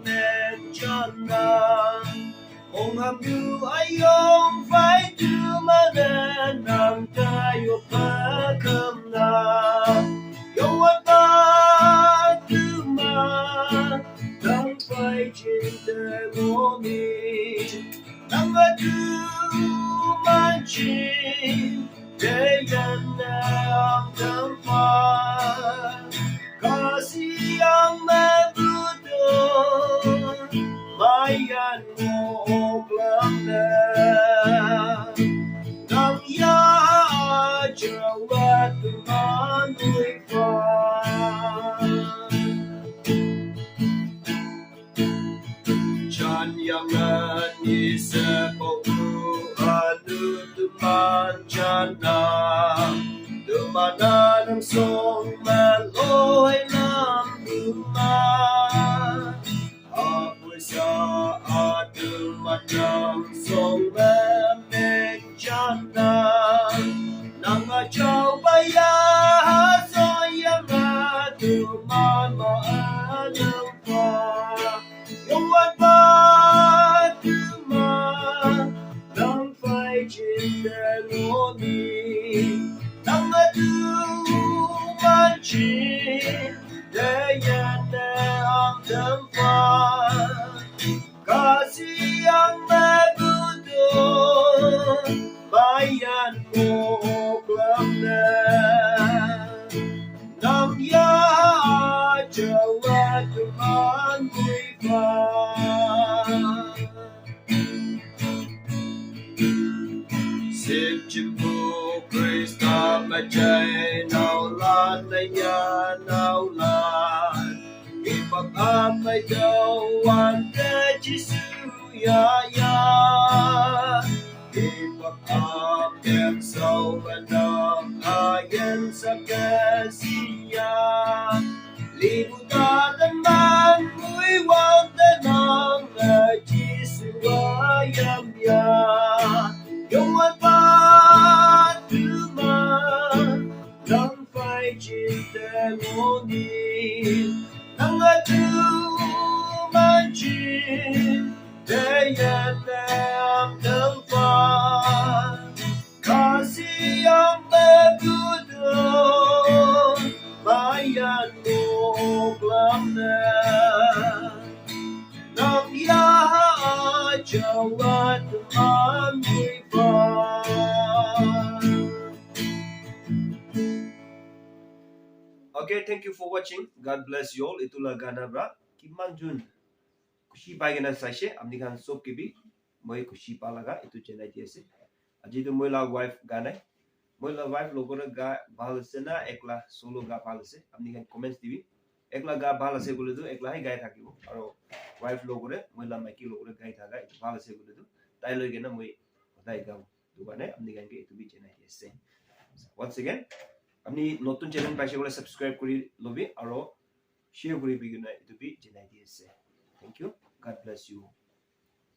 menjana Ong hamdu ayong phải đưa mà nên nằm tayo pagkamna Yung at ba đưa mà đang phải cinta ngoni Nang adu mancing Dayan na ang dampan Kasih yang mabudol Bayan mo lang na Nang yajawat mano'y pa Diyan yang isa ko teman jana Dumana ng song maloy ng rumah Apoy sa aduman ng song mamig jana Nang ajaw bayah soyang aduman maanang pa Yung at ba cinta ngoni Nang adu mancing Dayan na ang dampan Kasih yang mabudol Bayan mo lang na Nang yajawat teman mo'y pa Sip chimpu Krista macay naulan na yan naulan Ipag-amay daw ang kajisuyaya Ipag-amay sa manang ayan sa kasiya Libutan man mo'y wag na ng kajisuyayam yan Yung at patuma Nang phải cinta ngoni Nang atumancin Dayan na ang dampan Kasih yang mabudol Bayan mo lang na Nang yajawat teman mo'y Okay, thank you for watching. God bless you all. Itulah gana bra. Kiman jun. Kushi baigana saishe. Amni kan sob kibi. Moi kushi palaga. Itu chennai tiase. Aji tu moi la wife gana. Moi la wife logora ga bhal se na ekla solo ga bhal se. Amni kan comments dibi. Ekla ga bhal se gule tu ekla hi gai thakibo. Aro wife logore moi la maiki logore gai thaga. Itu bhal se gule tu. Tai loi gena moi dai ga. Dukane amni kan ke itu bi chennai tiase. Once again. আপনি নতুন চ্যানেল পাইছে বলে সাবস্ক্রাইব কৰি লবি আৰু শেয়ার কৰি বিগিনা এটো বি জনাই দিছে thank you God bless you